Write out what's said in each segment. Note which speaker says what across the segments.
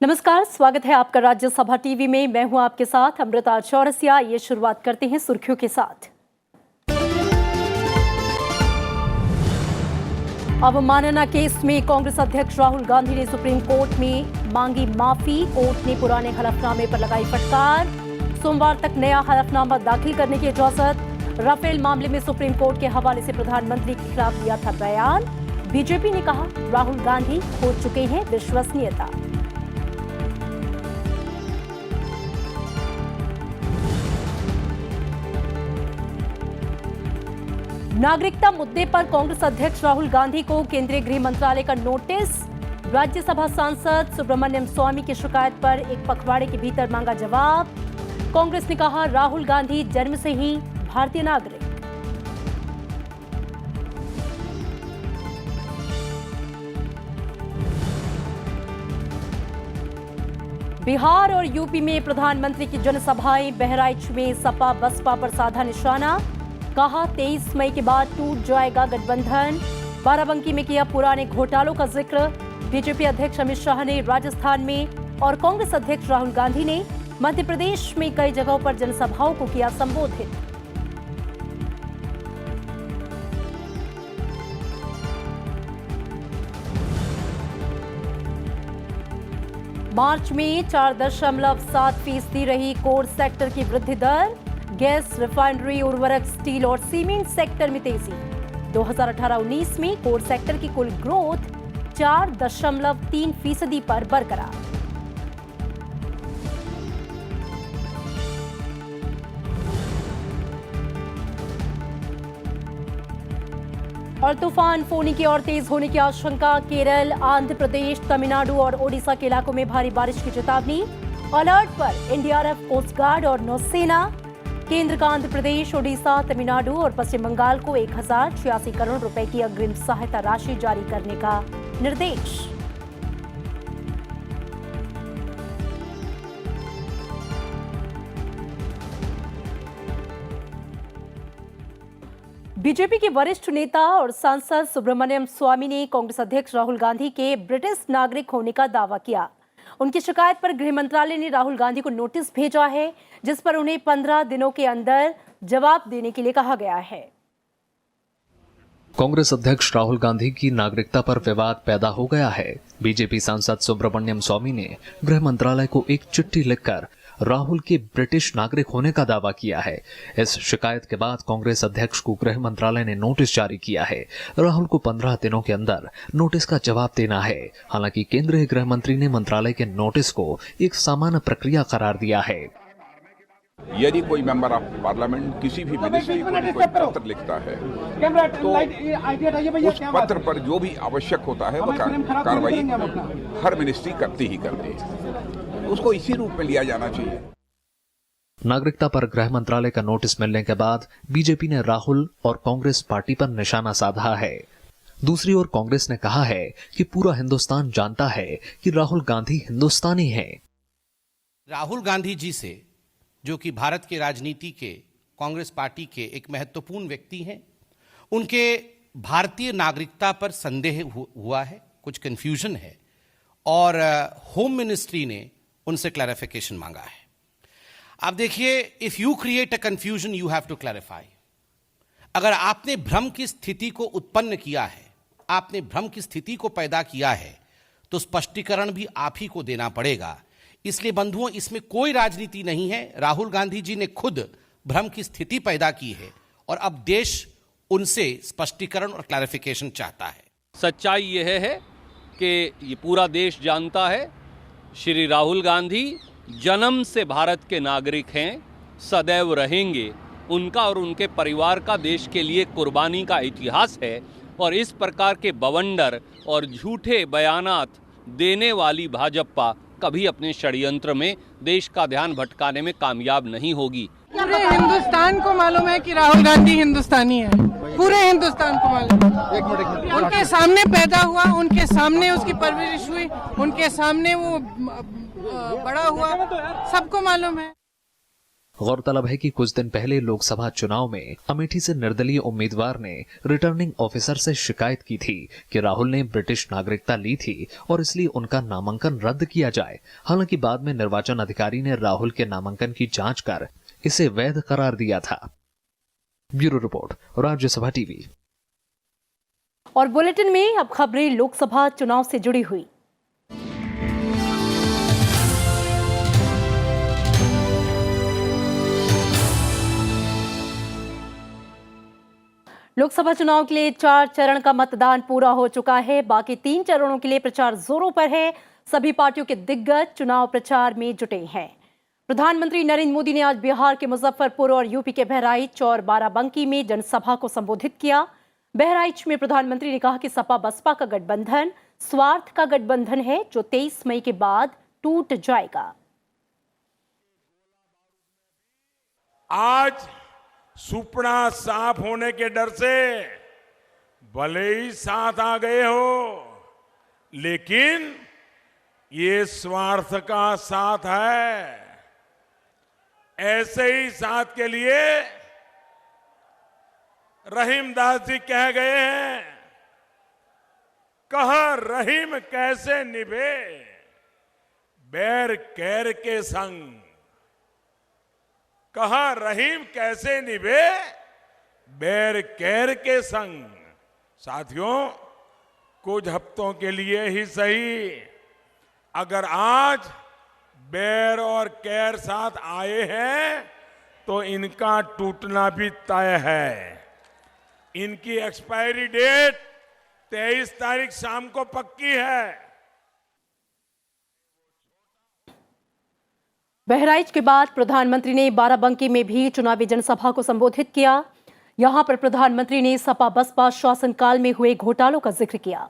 Speaker 1: नमस्कार, स्वागत है आपका राज्यसभा टीवी में। मैं हूं आपके साथ अमृता चौरसिया। ये शुरुआत करते हैं सुर्खियों के साथ। अवमानना केस में कांग्रेस अध्यक्ष राहुल गांधी ने सुप्रीम कोर्ट में मांगी माफी। कोर्ट ने पुराने हलफनामे पर लगाई फटकार। सोमवार तक नया हलफनामा दाखिल करने की इजाजत। राफेल मामले में सुप्रीम कोर्ट के हवाले से प्रधानमंत्री के खिलाफ दिया था बयान। बीजेपी ने कहा राहुल गांधी खो चुके हैं विश्वसनीयता। नागरिकता मुद्दे पर कांग्रेस अध्यक्ष राहुल गांधी को केंद्रीय गृह मंत्रालय का नोटिस। राज्यसभा सांसद सुब्रमण्यम स्वामी की शिकायत पर एक पखवाड़े के भीतर मांगा जवाब। कांग्रेस ने कहा राहुल गांधी जन्म से ही भारतीय नागरिक। बिहार और यूपी में प्रधानमंत्री की जनसभाएं। बहराइच में सपा बसपा पर साधा निशाना। कहा 23 मई के बाद टूट जाएगा गठबंधन। बाराबंकी में किया पुराने घोटालों का जिक्र। बीजेपी अध्यक्ष अमित शाह ने राजस्थान में और कांग्रेस अध्यक्ष राहुल गांधी ने मध्य प्रदेश में कई जगहों पर जनसभाओं को किया संबोधित। मार्च में 4.7% रही कोर सेक्टर की वृद्धि दर। गैस, रिफाइनरी, उर्वरक, स्टील और सीमेंट सेक्टर में तेजी। 2018-19 में कोर सेक्टर की कुल ग्रोथ 4.3% पर बरकरार। और तूफान फोनी की और तेज होने की आशंका। केरल, आंध्र प्रदेश, तमिलनाडु और ओडिशा के इलाकों में भारी बारिश की चेतावनी। अलर्ट पर एनडीआरएफ, कोस्ट गार्ड और नौसेना। केंद्र का आंध्र प्रदेश, ओडिशा, तमिलनाडु और पश्चिम बंगाल को 1086 करोड़ रुपए की अग्रिम सहायता राशि जारी करने का निर्देश। बीजेपी के वरिष्ठ नेता और सांसद सुब्रमण्यम स्वामी ने कांग्रेस अध्यक्ष राहुल गांधी के ब्रिटिश नागरिक होने का दावा किया। उनकी शिकायत पर गृह मंत्रालय ने राहुल गांधी को नोटिस भेजा है, जिस पर उन्हें 15 दिनों के अंदर जवाब देने के लिए कहा गया है।
Speaker 2: कांग्रेस अध्यक्ष राहुल गांधी की नागरिकता पर विवाद पैदा हो गया है। बीजेपी सांसद सुब्रमण्यम स्वामी ने गृह मंत्रालय को एक चिट्ठी लिखकर राहुल के ब्रिटिश नागरिक होने का दावा किया है। इस शिकायत के बाद कांग्रेस अध्यक्ष को गृह मंत्रालय ने नोटिस जारी किया है। राहुल को 15 दिनों के अंदर नोटिस का जवाब देना है। हालांकि केंद्रीय गृह मंत्री ने मंत्रालय के नोटिस को एक सामान्य प्रक्रिया करार दिया है।
Speaker 3: यदि कोई मेंबर ऑफ पार्लियामेंट किसी भी मिनिस्ट्री को कोई पत्र लिखता है तो उस पत्र पर जो भी आवश्यक होता है वो कार्रवाई हर मिनिस्ट्री करती ही करती है। उसको इसी रूप में लिया जाना चाहिए।
Speaker 2: नागरिकता पर गृह मंत्रालय का नोटिस मिलने के बाद बीजेपी ने राहुल और कांग्रेस पार्टी पर निशाना साधा है। दूसरी ओर कांग्रेस ने कहा है कि पूरा हिंदुस्तान जानता है कि राहुल गांधी हिंदुस्तानी हैं।
Speaker 4: राहुल गांधी जी से, जो कि भारत के राजनीति के कांग्रेस पार्टी के एक महत्वपूर्ण व्यक्ति हैं, उनके भारतीय नागरिकता पर संदेह हुआ है, कुछ कंफ्यूजन है और होम मिनिस्ट्री ने उनसे क्लैरिफिकेशन मांगा है। अब देखिए, if you create a confusion you have to clarify. अगर आपने भ्रम की स्थिति को उत्पन्न किया है, आपने भ्रम की स्थिति को पैदा किया है, तो स्पष्टीकरण भी आप ही को देना पड़ेगा। इसलिए बंधुओं, इसमें कोई राजनीति नहीं है। राहुल गांधी जी ने खुद भ्रम की स्थिति पैदा की है और अब देश उनसे स्पष्टीकरण और क्लैरिफिकेशन चाहता है।
Speaker 5: सच्चाई यह है कि ये पूरा देश जानता है श्री राहुल गांधी जन्म से भारत के नागरिक हैं, सदैव रहेंगे। उनका और उनके परिवार का देश के लिए कुर्बानी का इतिहास है और इस प्रकार के बवंडर और झूठे बयानात देने वाली भाजपा कभी अपने षड्यंत्र में देश का ध्यान भटकाने में कामयाब नहीं होगी।
Speaker 6: पूरे हिंदुस्तान को मालूम है कि राहुल गांधी हिंदुस्तानी है। पूरे हिंदुस्तान को मालूम है। उनके सामने पैदा हुआ, उनके सामने उसकी परवरिश हुई, उनके सामने वो बड़ा हुआ, सबको मालूम है।
Speaker 2: गौरतलब है कि कुछ दिन पहले लोकसभा चुनाव में अमेठी से निर्दलीय उम्मीदवार ने रिटर्निंग ऑफिसर से शिकायत की थी कि राहुल ने ब्रिटिश नागरिकता ली थी और इसलिए उनका नामांकन रद्द किया जाए। हालांकि बाद में निर्वाचन अधिकारी ने राहुल के नामांकन की जांच कर इसे वैध करार दिया था। Bureau report, Rajya Sabha TV.
Speaker 1: और बुलेटिन में अब खबरें लोकसभा चुनाव से जुड़ी हुई। लोकसभा चुनाव के लिए 4 चरण का मतदान पूरा हो चुका है। बाकी 3 चरणों के लिए प्रचार जोरों पर है। सभी पार्टियों के दिग्गज चुनाव प्रचार में जुटे हैं। प्रधानमंत्री नरेंद्र मोदी ने आज बिहार के मुजफ्फरपुर और यूपी के बहराइच और बाराबंकी में जनसभा को संबोधित किया। बहराइच में प्रधानमंत्री ने कहा कि सपा बसपा का गठबंधन स्वार्थ का गठबंधन है जो 23 मई के बाद टूट जाएगा।
Speaker 7: आज सुपड़ा साफ होने के डर से भले ही साथ आ गए हो, लेकिन ये स्वार्थ का साथ है। ऐसे ही साथ के लिए रहीमदास जी कह गए हैं, कह रहीम कैसे निभे बैर कैर के संग। कहा रहीम कैसे निभे बैर कैर के संग। साथियों, कुछ हफ्तों के लिए ही सही, अगर आज बैर और कैर साथ आए हैं तो इनका टूटना भी तय है। इनकी एक्सपायरी डेट 23 तारीख शाम को पक्की है।
Speaker 1: बहराइच के बाद प्रधानमंत्री ने बाराबंकी में भी चुनावी जनसभा को संबोधित किया। यहां पर प्रधानमंत्री ने सपा बसपा शासनकाल में हुए घोटालों का जिक्र किया।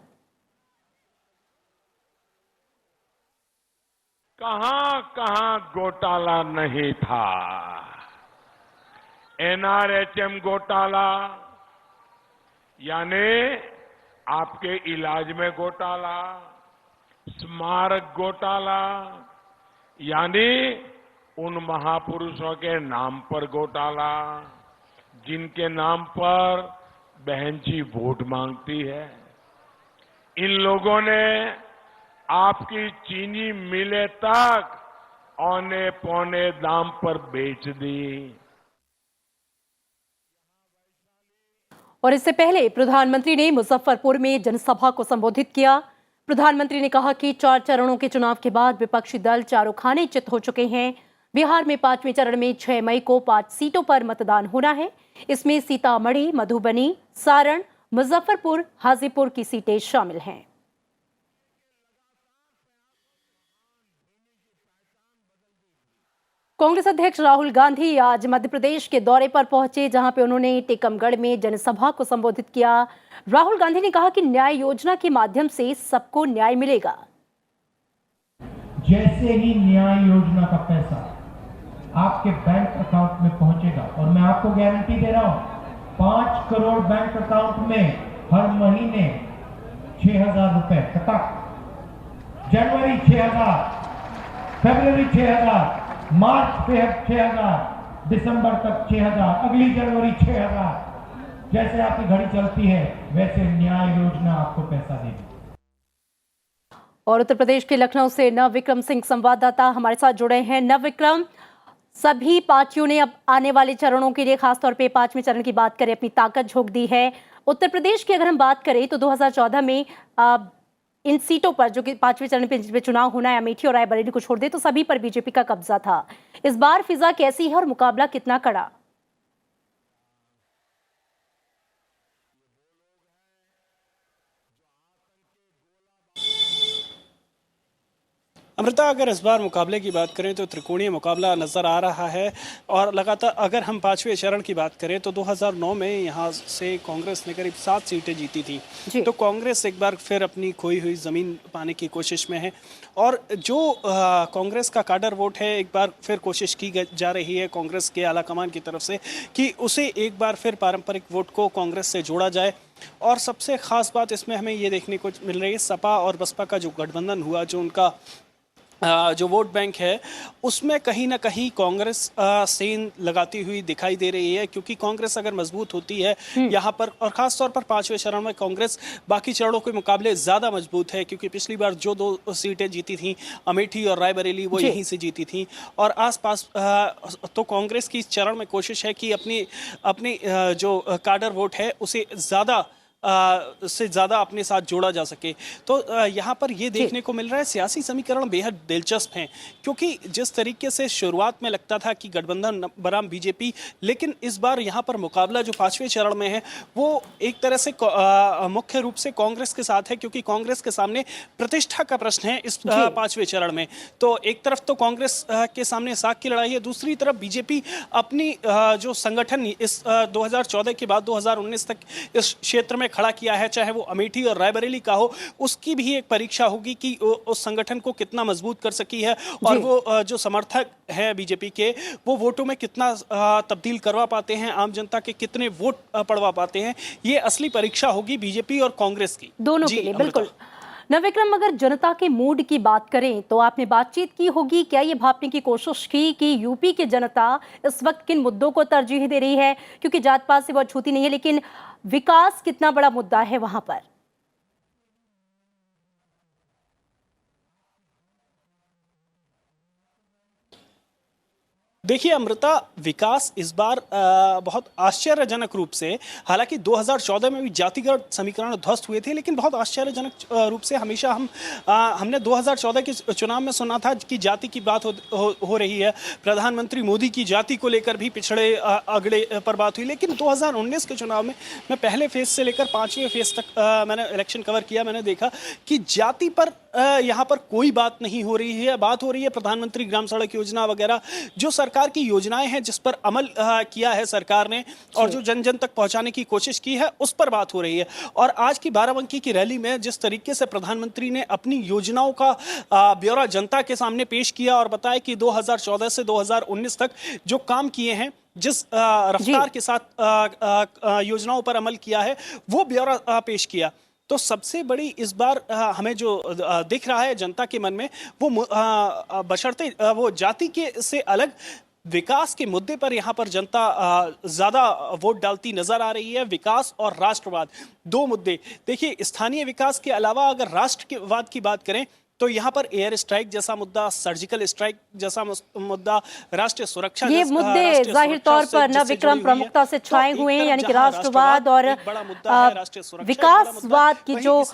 Speaker 7: कहां कहां घोटाला नहीं था। एनआरएचएम घोटाला यानी आपके इलाज में घोटाला, स्मारक घोटाला यानी उन महापुरुषों के नाम पर घोटाला जिनके नाम पर बहन जी वोट मांगती है। इन लोगों ने आपकी चीनी मिलें तक औने पौने दाम पर बेच दी।
Speaker 1: और इससे पहले प्रधानमंत्री ने मुजफ्फरपुर में जनसभा को संबोधित किया। प्रधानमंत्री ने कहा कि 4 चरणों के चुनाव के बाद विपक्षी दल चारों खाने चित हो चुके हैं। बिहार में 5वें चरण में 6 मई को 5 सीटों पर मतदान होना है। इसमें सीतामढ़ी, मधुबनी, सारण, मुजफ्फरपुर, हाजीपुर की सीटें शामिल हैं। कांग्रेस अध्यक्ष राहुल गांधी आज मध्य प्रदेश के दौरे पर पहुंचे, जहां पे उन्होंने टीकमगढ़ में जनसभा को संबोधित किया। राहुल गांधी ने कहा कि न्याय योजना के माध्यम से सबको न्याय मिलेगा।
Speaker 8: जैसे ही न्याय योजना का पैसा आपके बैंक अकाउंट में पहुंचेगा, और मैं आपको गारंटी दे रहा हूं 5 करोड़ बैंक अकाउंट में हर महीने 6,000 रुपए कटक। जनवरी 6,000, फरवरी 6,000, मार्च पे 6,000, दिसंबर तक 6,000, अगली जनवरी 6,000। जैसे आपकी घड़ी चलती है वैसे न्याय योजना आपको पैसा देगी।
Speaker 1: और उत्तर प्रदेश के लखनऊ से नवविक्रम सिंह संवाददाता हमारे साथ जुड़े हैं। नवविक्रम, सभी पार्टियों ने अब आने वाले चरणों के लिए, खासतौर पे 5वें चरण की बात करें, अपनी ताकत झोंक दी है। उत्तर प्रदेश की अगर हम बात करें तो 2014 में इन सीटों पर जो कि 5वें चरण पे चुनाव होना है, अमेठी और रायबरेली को छोड़ दे तो सभी पर बीजेपी का कब्जा था। इस बार फिजा कैसी है और मुकाबला कितना कड़ा?
Speaker 9: अमृता, अगर इस बार मुकाबले की बात करें तो त्रिकोणीय मुकाबला नज़र आ रहा है। और लगातार अगर हम 5वें चरण की बात करें तो 2009 में यहाँ से कांग्रेस ने करीब 7 सीटें जीती थी। तो कांग्रेस एक बार फिर अपनी खोई हुई ज़मीन पाने की कोशिश में है। और जो कांग्रेस का काडर वोट है, एक बार फिर कोशिश की जा रही है कांग्रेस के आलाकमान की तरफ से कि उसे एक बार फिर पारंपरिक वोट को कांग्रेस से जोड़ा जाए। और सबसे ख़ास बात इसमें हमें ये देखने को मिल रही है, सपा और बसपा का जो गठबंधन हुआ, जो उनका जो वोट बैंक है उसमें कहीं ना कहीं कांग्रेस सेंध लगाती हुई दिखाई दे रही है, क्योंकि कांग्रेस अगर मजबूत होती है यहाँ पर, और खास तौर पर 5वें चरण में कांग्रेस बाकी चरणों के मुकाबले ज़्यादा मजबूत है, क्योंकि पिछली बार जो 2 सीटें जीती थी अमेठी और रायबरेली वो यहीं से जीती थी, और आसपास तो कांग्रेस की इस चरण में कोशिश है कि अपनी जो काडर वोट है उसे ज़्यादा अपने साथ जोड़ा जा सके। तो यहाँ पर ये देखने को मिल रहा है सियासी समीकरण बेहद दिलचस्प हैं, क्योंकि जिस तरीके से शुरुआत में लगता था कि गठबंधन बनाम बीजेपी, लेकिन इस बार यहाँ पर मुकाबला जो 5वें चरण में है वो एक तरह से मुख्य रूप से कांग्रेस के साथ है, क्योंकि कांग्रेस के सामने प्रतिष्ठा का प्रश्न है इस 5वें चरण में। तो एक तरफ तो कांग्रेस के सामने साख की लड़ाई है, दूसरी तरफ बीजेपी अपनी जो संगठन इस 2014 के बाद 2019 तक इस क्षेत्र में खड़ा किया है, चाहे वो अमेठी और रायबरेली का हो, उसकी भी एक परीक्षा होगी कि उस संगठन को कितना मजबूत कर सकी है, और वो जो समर्थक है बीजेपी के वो वोटों में कितना तब्दील करवा पाते हैं, आम जनता के कितने वोट पड़वा पाते हैं। ये असली परीक्षा होगी बीजेपी और कांग्रेस की, दोनों के लिए। बिल्कुल
Speaker 1: नवविक्रम, अगर जनता के मूड की बात करें तो आपने बातचीत की होगी, क्या ये भापने की कोशिश की कि यूपी की जनता इस वक्त किन मुद्दों को तरजीह दे रही है, क्योंकि जात पात से बहुत छूती नहीं है, लेकिन विकास कितना बड़ा मुद्दा है वहां पर?
Speaker 9: देखिए अमृता, विकास इस बार बहुत आश्चर्यजनक रूप से, हालांकि 2014 में भी जातिगत समीकरण ध्वस्त हुए थे, लेकिन बहुत आश्चर्यजनक रूप से हमेशा हमने 2014 के चुनाव में सुना था कि जाति की बात हो रही है, प्रधानमंत्री मोदी की जाति को लेकर भी पिछड़े अगड़े पर बात हुई, लेकिन 2019 के चुनाव में मैं पहले फेज से लेकर 5वें फेज तक मैंने इलेक्शन कवर किया, मैंने देखा कि जाति पर यहाँ पर कोई बात नहीं हो रही है। बात हो रही है प्रधानमंत्री ग्राम सड़क योजना वगैरह, जो सरकार की योजनाएं हैं जिस पर अमल किया है सरकार ने और जो जन जन तक पहुंचाने की कोशिश की है, उस पर बात हो रही है। और आज की बाराबंकी की रैली में जिस तरीके से प्रधानमंत्री ने अपनी योजनाओं का ब्यौरा जनता के सामने पेश किया और बताया कि 2014 से 2019 तक जो काम किए हैं, जिस रफ्तार के साथ योजनाओं पर अमल किया है, वो ब्यौरा पेश किया। तो सबसे बड़ी इस बार हमें जो दिख रहा है जनता के मन में, वो बशर्ते वो जाति के से अलग विकास के मुद्दे पर यहाँ पर जनता ज़्यादा वोट डालती नजर आ रही है। विकास और राष्ट्रवाद, दो मुद्दे। देखिए, स्थानीय विकास के अलावा अगर राष्ट्रवाद की बात करें तो यहाँ पर एयर स्ट्राइक जैसा मुद्दा, सर्जिकल स्ट्राइक जैसा मुद्दा, राष्ट्रीय सुरक्षा,
Speaker 1: ये मुद्दे जाहिर तौर पर नवविक्रम प्रमुखता से छाए हुए हैं, यानी कि राष्ट्रवाद और विकासवाद की जो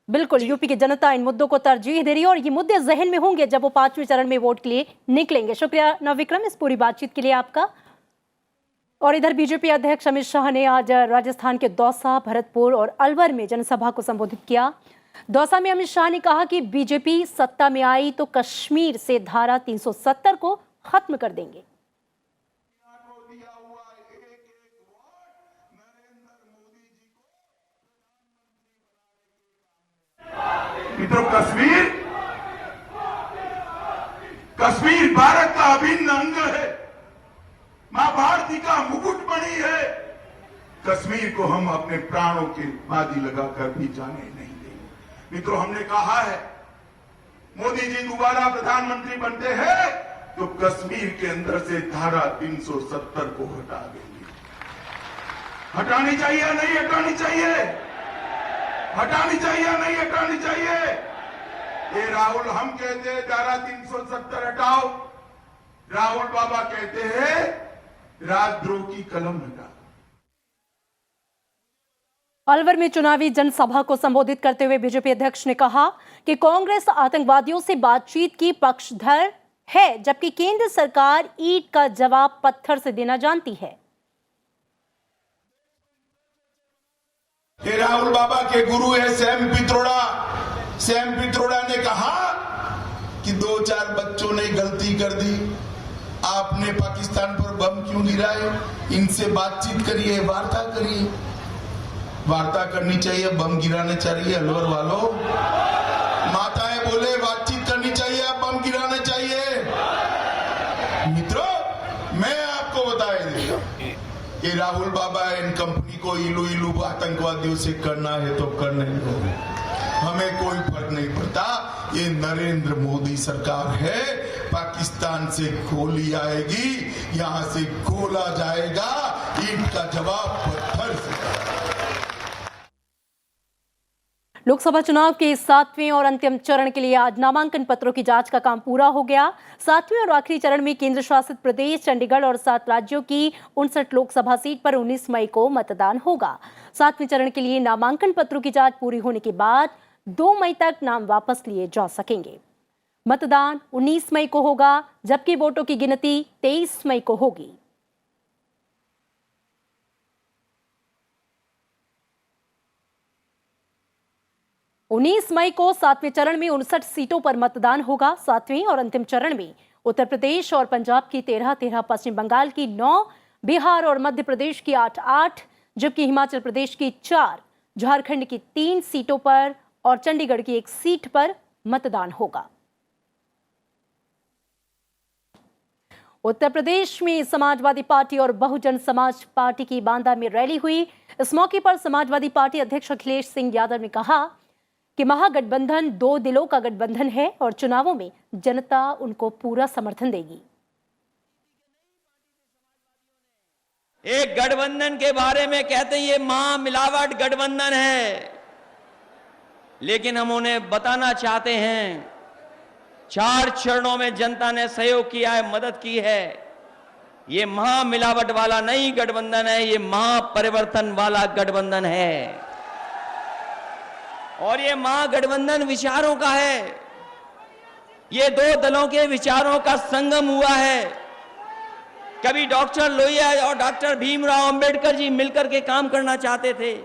Speaker 1: बिल्कुल यूपी की जनता इन मुद्दों को तरजीह दे रही है, और ये मुद्दे जहन में होंगे जब वो 5वें चरण में वोट के लिए निकलेंगे। शुक्रिया नवविक्रम इस पूरी बातचीत के लिए आपका। और इधर बीजेपी अध्यक्ष अमित शाह ने आज राजस्थान के दौसा, भरतपुर और अलवर में जनसभा को संबोधित किया। दौसा में अमित शाह ने कहा कि बीजेपी सत्ता में आई तो कश्मीर से धारा 370 को खत्म कर देंगे।
Speaker 10: मित्रों, कश्मीर भारत का अभिन्न अंग है, मां भारती का मुकुट बनी है। कश्मीर को हम अपने प्राणों की बाजी लगाकर भी जाने नहीं देंगे। मित्रों, हमने कहा है मोदी जी दोबारा प्रधानमंत्री बनते हैं तो कश्मीर के अंदर से धारा 370 को हटा देंगे। हटानी चाहिए या नहीं हटानी चाहिए? हटानी चाहिए या नहीं हटानी चाहिए? ये राहुल हम कहते हैं धारा 370 हटाओ, राहुल बाबा कहते हैं राजद्रोह की कलम हटाओ।
Speaker 1: अलवर में चुनावी जनसभा को संबोधित करते हुए बीजेपी अध्यक्ष ने कहा कि कांग्रेस आतंकवादियों से बातचीत की पक्षधर है, जबकि केंद्र सरकार ईंट का जवाब पत्थर से देना जानती है।
Speaker 10: ये राहुल बाबा के गुरु है सैम पित्रोड़ा। सैम पित्रोड़ा ने कहा कि 2-4 बच्चों ने गलती कर दी, आपने पाकिस्तान पर बम क्यों गिराए? इनसे बातचीत करिए, वार्ता करिए। वार्ता करनी चाहिए, बम गिराने चाहिए। अलवर वालों, माताएं बोले बातचीत करनी चाहिए, बम गिराने चाहिए। मित्रों, मैं आपको बताए देगा कि राहुल बाबा इन कंपनी को इलू इलू आतंकवादियों से करना है तो करने दो। हमें कोई फर्क नहीं पड़ता। ये नरेंद्र मोदी सरकार है, पाकिस्तान से गोली आएगी, यहाँ से गोला जाएगा, ईंट का जवाब पत्थर से।
Speaker 1: लोकसभा चुनाव के 7वें और अंतिम चरण के लिए आज नामांकन पत्रों की जांच का काम पूरा हो गया। 7वें और आखिरी चरण में केंद्र शासित प्रदेश चंडीगढ़ और 7 राज्यों की 59 लोकसभा सीट पर 19 मई को मतदान होगा। 7वें चरण के लिए नामांकन पत्रों की जांच पूरी होने के बाद 2 मई तक नाम वापस लिए जा सकेंगे। मतदान 19 मई को होगा, जबकि वोटों की गिनती 23 मई को होगी। उन्नीस मई को 7वें चरण में 59 सीटों पर मतदान होगा। 7वें और अंतिम चरण में उत्तर प्रदेश और पंजाब की 13, पश्चिम बंगाल की 9, बिहार और मध्य प्रदेश की 8, जबकि हिमाचल प्रदेश की 4, झारखंड की 3 सीटों पर और चंडीगढ़ की 1 सीट पर मतदान होगा। उत्तर प्रदेश में समाजवादी पार्टी और बहुजन समाज पार्टी की बांदा में रैली हुई। इस मौके पर समाजवादी पार्टी अध्यक्ष अखिलेश सिंह यादव ने कहा कि महागठबंधन 2 दिलों का गठबंधन है और चुनावों में जनता उनको पूरा समर्थन देगी।
Speaker 11: एक गठबंधन के बारे में कहते हैं ये महामिलावट गठबंधन है, लेकिन हम उन्हें बताना चाहते हैं 4 चरणों में जनता ने सहयोग किया है, मदद की है। ये महामिलावट वाला नहीं गठबंधन है, ये महापरिवर्तन वाला गठबंधन है और ये महागठबंधन विचारों का है। ये 2 दलों के विचारों का संगम हुआ है। कभी डॉक्टर लोहिया और डॉक्टर भीमराव अंबेडकर जी मिलकर के काम करना चाहते थे,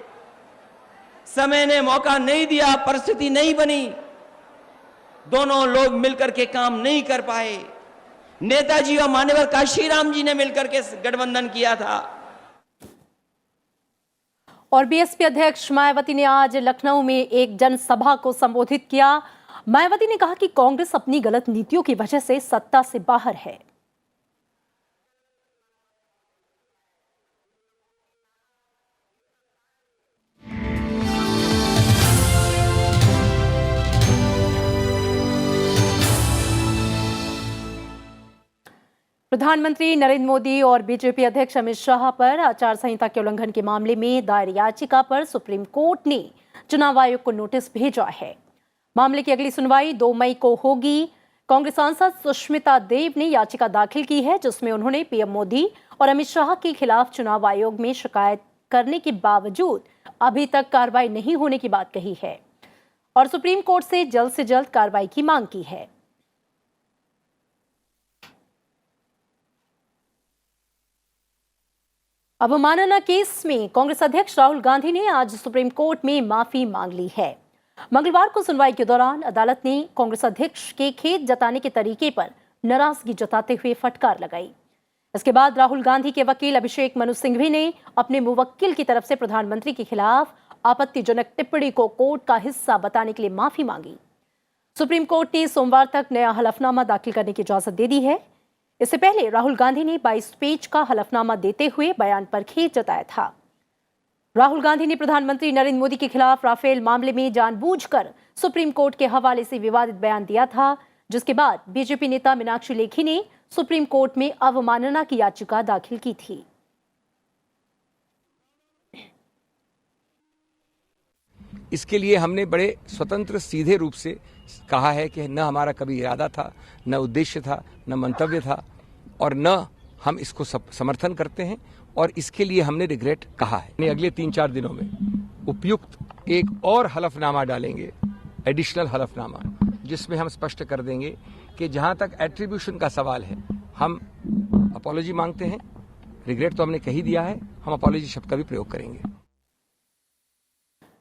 Speaker 11: समय ने मौका नहीं दिया, परिस्थिति नहीं बनी, दोनों लोग मिलकर के काम नहीं कर पाए। नेताजी और मान्यवर काशीराम जी ने मिलकर के गठबंधन किया था।
Speaker 1: और बीएसपी अध्यक्ष मायावती ने आज लखनऊ में एक जनसभा को संबोधित किया। मायावती ने कहा कि कांग्रेस अपनी गलत नीतियों की वजह से सत्ता से बाहर है। प्रधानमंत्री नरेंद्र मोदी और बीजेपी अध्यक्ष अमित शाह पर आचार संहिता के उल्लंघन के मामले में दायर याचिका पर सुप्रीम कोर्ट ने चुनाव आयोग को नोटिस भेजा है। मामले की अगली सुनवाई 2 मई को होगी। कांग्रेस सांसद सुष्मिता देव ने याचिका दाखिल की है, जिसमें उन्होंने पीएम मोदी और अमित शाह के खिलाफ चुनाव आयोग में शिकायत करने के बावजूद अभी तक कार्रवाई नहीं होने की बात कही है और सुप्रीम कोर्ट से जल्द कार्रवाई की मांग की है। अवमानना केस में कांग्रेस अध्यक्ष राहुल गांधी ने आज सुप्रीम कोर्ट में माफी मांग ली है। मंगलवार को सुनवाई के दौरान अदालत ने कांग्रेस अध्यक्ष के खेद जताने के तरीके पर नाराजगी जताते हुए फटकार लगाई। इसके बाद राहुल गांधी के वकील अभिषेक मनु सिंघवी ने अपने मुवक्किल की तरफ से प्रधानमंत्री के खिलाफ आपत्तिजनक टिप्पणी को कोर्ट का हिस्सा बताने के लिए माफी मांगी। सुप्रीम कोर्ट ने सोमवार तक नया हलफनामा दाखिल करने की इजाजत दे दी है। इससे पहले राहुल गांधी ने 22 पेज का हलफनामा देते हुए बयान पर खेद जताया था। राहुल गांधी ने प्रधानमंत्री नरेंद्र मोदी के खिलाफ राफेल मामले में जानबूझकर सुप्रीम कोर्ट के हवाले से विवादित बयान दिया था, जिसके बाद बीजेपी नेता मीनाक्षी लेखी ने सुप्रीम कोर्ट में अवमानना की याचिका दाखिल की थी।
Speaker 12: इसके लिए हमने बड़े स्वतंत्र सीधे रूप से कहा है कि न हमारा कभी इरादा था, न उद्देश्य था, न मंतव्य था और न हम इसको समर्थन करते हैं और इसके लिए हमने रिग्रेट कहा है। अगले 3-4 दिनों में उपयुक्त एक और हलफनामा डालेंगे, एडिशनल हलफनामा, जिसमें हम स्पष्ट कर देंगे कि जहां तक एट्रीब्यूशन का सवाल है हम अपॉलॉजी मांगते हैं। रिग्रेट तो हमने कही दिया है, हम अपॉलॉजी शब्द का भी प्रयोग करेंगे।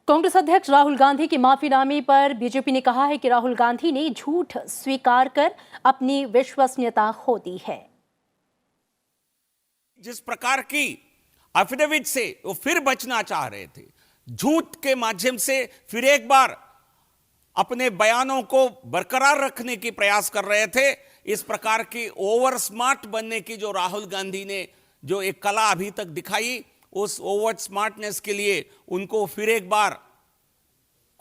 Speaker 1: कांग्रेस अध्यक्ष राहुल गांधी के माफीनामे पर बीजेपी ने कहा है कि राहुल गांधी ने झूठ स्वीकार कर अपनी विश्वसनीयता खो दी है।
Speaker 13: जिस प्रकार की एफिडेविट से वो फिर बचना चाह रहे थे, झूठ के माध्यम से फिर एक बार अपने बयानों को बरकरार रखने की प्रयास कर रहे थे, इस प्रकार की ओवर स्मार्ट बनने की जो राहुल गांधी ने जो एक कला अभी तक दिखाई, उस ओवर स्मार्टनेस के लिए उनको फिर एक बार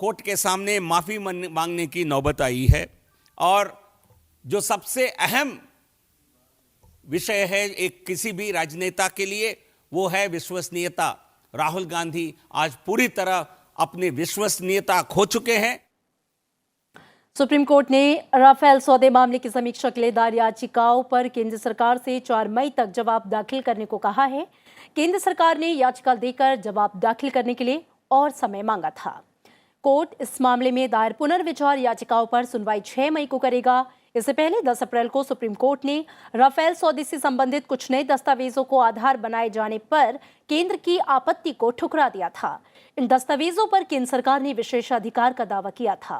Speaker 13: कोर्ट के सामने माफी मांगने की नौबत आई है। और जो सबसे अहम विषय है एक किसी भी राजनेता के लिए, वो है विश्वसनीयता। राहुल गांधी आज पूरी तरह अपनी विश्वसनीयता खो चुके हैं।
Speaker 1: सुप्रीम कोर्ट ने राफेल सौदे मामले की समीक्षा के लिए दायर याचिकाओं पर केंद्र सरकार से 4 मई तक जवाब दाखिल करने को कहा है। केंद्र सरकार ने याचिका देकर जवाब दाखिल करने के लिए और समय मांगा था। कोर्ट इस मामले में दायर पुनर्विचार याचिकाओं पर सुनवाई 6 मई को करेगा। इससे पहले 10 अप्रैल को सुप्रीम कोर्ट ने राफेल सौदे से संबंधित कुछ नए दस्तावेजों को आधार बनाए जाने पर केंद्र की आपत्ति को ठुकरा दिया था। इन दस्तावेजों पर केंद्र सरकार ने विशेषाधिकार का दावा किया था।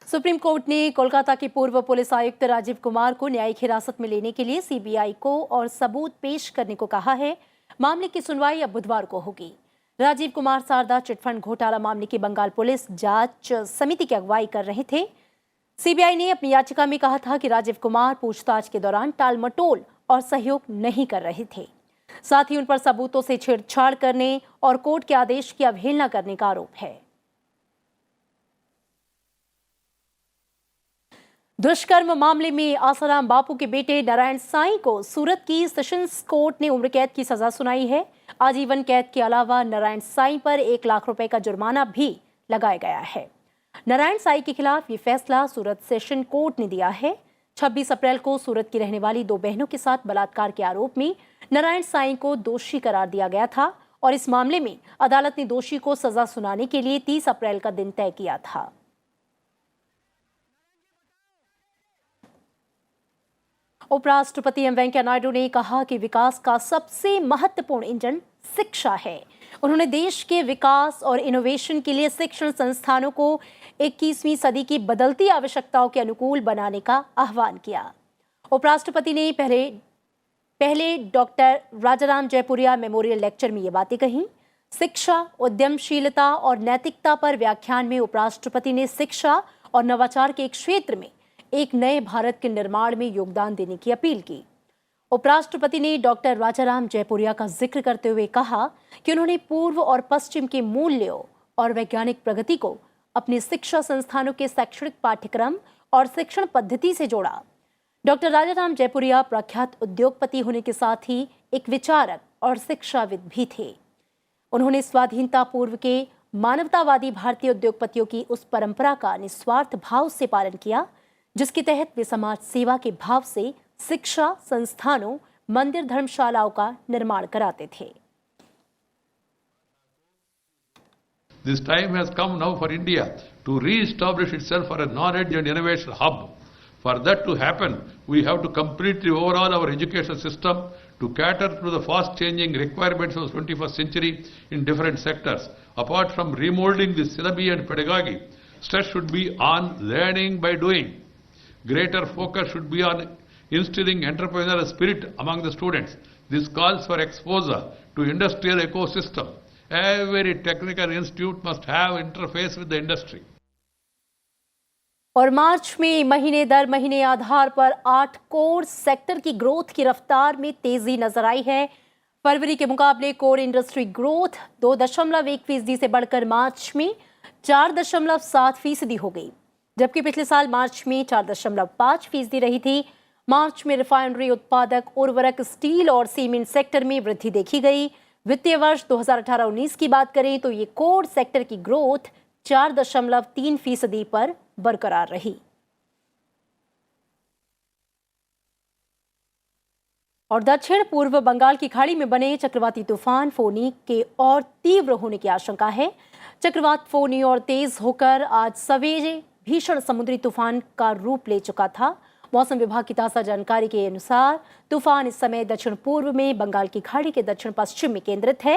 Speaker 1: सुप्रीम कोर्ट ने कोलकाता के पूर्व पुलिस आयुक्त राजीव कुमार को न्यायिक हिरासत में लेने के लिए सीबीआई को और सबूत पेश करने को कहा है। मामले की सुनवाई अब बुधवार को होगी। राजीव कुमार शारदा चिटफंड घोटाला मामले की बंगाल पुलिस जांच समिति की अगुवाई कर रहे थे। सीबीआई ने अपनी याचिका में कहा था कि राजीव कुमार पूछताछ के दौरान टालमटोल और सहयोग नहीं कर रहे थे। साथ ही उन पर सबूतों से छेड़छाड़ करने और कोर्ट के आदेश की अवहेलना करने का आरोप है। दुष्कर्म मामले में आसाराम बापू के बेटे नारायण साईं को सूरत की सेशंस कोर्ट ने उम्र कैद की सजा सुनाई है। आजीवन कैद के अलावा नारायण साईं पर 1 लाख रुपए का जुर्माना भी लगाया गया है। नारायण साईं के खिलाफ ये फैसला सूरत सेशन कोर्ट ने दिया है। 26 अप्रैल को सूरत की रहने वाली 2 बहनों के साथ बलात्कार के आरोप में नारायण साईं को दोषी करार दिया गया था और इस मामले में अदालत ने दोषी को सजा सुनाने के लिए 30 अप्रैल का दिन तय किया था। उपराष्ट्रपति एम वेंकैया नायडू ने कहा कि विकास का सबसे महत्वपूर्ण इंजन शिक्षा है। उन्होंने देश के विकास और इनोवेशन के लिए शिक्षण संस्थानों को 21वीं सदी की बदलती आवश्यकताओं के अनुकूल बनाने का आह्वान किया। उपराष्ट्रपति ने पहले doctor Rajaram Jaipuria memorial lecture में ये बातें कहीं। शिक्षा, उद्यमशीलता और नैतिकता पर व्याख्यान में उपराष्ट्रपति ने शिक्षा और नवाचार के एक क्षेत्र में एक नए भारत के निर्माण में योगदान देने की अपील की। उपराष्ट्रपति ने डॉक्टर राजाराम जयपुरिया का जिक्र करते हुए कहा कि उन्होंने पूर्व और पश्चिम के मूल्यों और वैज्ञानिक प्रगति को अपने शिक्षा संस्थानों के शैक्षणिक पाठ्यक्रम और शिक्षण पद्धति से जोड़ा। डॉक्टर राजाराम जयपुरिया प्रख्यात उद्योगपति होने के साथ ही एक विचारक और शिक्षाविद भी थे। उन्होंने स्वाधीनता पूर्व के मानवतावादी भारतीय उद्योगपतियों की उस परंपरा का निस्वार्थ भाव से पालन किया जिसके तहत वे समाज सेवा के भाव से शिक्षा संस्थानों, मंदिर, धर्मशालाओं का निर्माण कराते थे।
Speaker 14: This time has come now for India to re-establish itself for a knowledge and innovation hub. For that to happen, we have to completely overhaul our education system to cater to the fast-changing requirements of the 21st century in different sectors. Apart from remolding the syllabi and pedagogy, stress should be on learning by doing. Greater focus should be on instilling entrepreneurial spirit among the students. This calls for exposure to industrial ecosystem. Every technical institute must have interface with the industry.
Speaker 1: और मार्च में महीने दर महीने आधार पर 8 core sector की growth की रफ्तार में तेजी नजर आई है। फरवरी के मुकाबले कोर इंडस्ट्री ग्रोथ 2.1% से बढ़कर मार्च में 4.7% हो गई, जबकि पिछले साल मार्च में 4.5% रही थी। मार्च में रिफाइनरी उत्पादक, उर्वरक, स्टील और सीमेंट सेक्टर में वृद्धि देखी गई। वित्तीय वर्ष 2018-19 की बात करें तो ये कोर सेक्टर की ग्रोथ 4.3% पर बरकरार रही। और दक्षिण पूर्व बंगाल की खाड़ी में बने चक्रवाती तूफान फोनी के और तीव्र होने की आशंका है। चक्रवात फोनी और तेज होकर आज सवेरे भीषण समुद्री तूफान का रूप ले चुका था। मौसम विभाग की ताज़ा जानकारी के अनुसार तूफान इस समय दक्षिण पूर्व में बंगाल की खाड़ी के दक्षिण पश्चिम में केंद्रित है।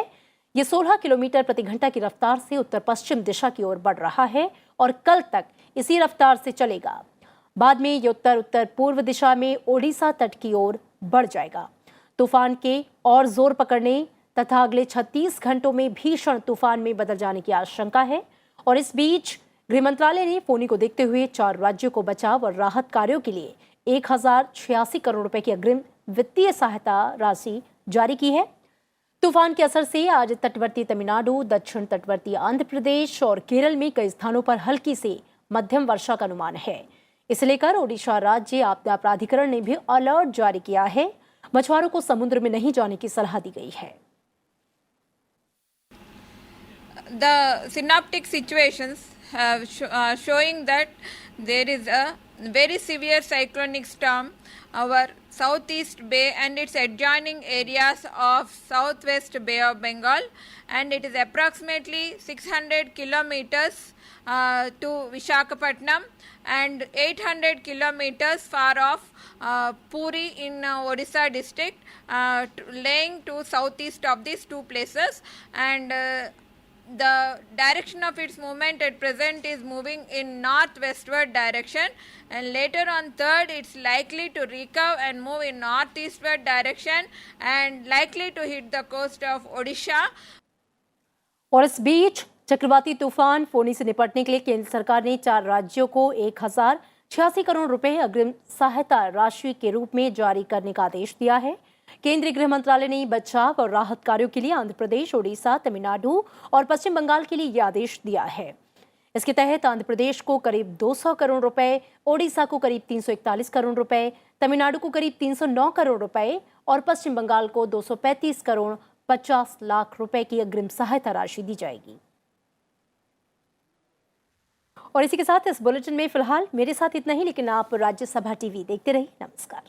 Speaker 1: ये 16 किलोमीटर प्रति घंटा की रफ्तार से उत्तर पश्चिम दिशा की ओर बढ़ रहा है और कल तक इसी रफ्तार से चलेगा। बाद में ये उत्तर उत्तर पूर्व दिशा में ओडिशा तट की ओर बढ़ जाएगा। तूफान के और जोर पकड़ने तथा अगले 36 घंटों में भीषण तूफान में बदल जाने की आशंका है। और इस बीच गृह मंत्रालय ने फोनी को देखते हुए 4 राज्यों को बचाव और राहत कार्यों के लिए 1086 करोड़ रुपए की अग्रिम वित्तीय सहायता राशि जारी की है। तूफान के असर से आज तटवर्ती तमिलनाडु, दक्षिण तटवर्ती आंध्र प्रदेश और केरल में कई स्थानों पर हल्की से मध्यम वर्षा का अनुमान है। इसे लेकर ओडिशा राज्य आपदा प्राधिकरण ने भी अलर्ट जारी किया है। मछुआरों को समुद्र में नहीं जाने की सलाह दी गई है।
Speaker 15: The synoptic situations have showing that there is a very severe cyclonic storm over Southeast Bay and its adjoining areas of Southwest Bay of Bengal, and it is approximately 600 kilometers to Visakhapatnam and 800 kilometers far off Puri in Odisha district, laying to southeast of these two places, and the direction of its movement at present is moving in northwestward direction, and later on 3rd it's likely to recurve and move in northeastward direction and likely to hit the coast of Odisha.
Speaker 1: और इस बीच चक्रवाती तूफान फोनी से निपटने के लिए केंद्र सरकार ने 4 राज्यों को 1086 करोड़ रुपए अग्रिम सहायता राशि के रूप में जारी करने का आदेश दिया है। केंद्रीय गृह मंत्रालय ने बचाव और राहत कार्यों के लिए आंध्र प्रदेश, ओडिशा, तमिलनाडु और पश्चिम बंगाल के लिए यह आदेश दिया है। इसके तहत आंध्र प्रदेश को करीब 200 करोड़ रुपए, ओडिशा को करीब 341 करोड़ रुपए, तमिलनाडु को करीब 309 करोड़ रुपए और पश्चिम बंगाल को 235 करोड़ 50 लाख रुपए की अग्रिम सहायता राशि दी जाएगी। और इसी के साथ इस बुलेटिन में फिलहाल मेरे साथ इतना ही, लेकिन आप राज्यसभा टीवी देखते रहिए। नमस्कार।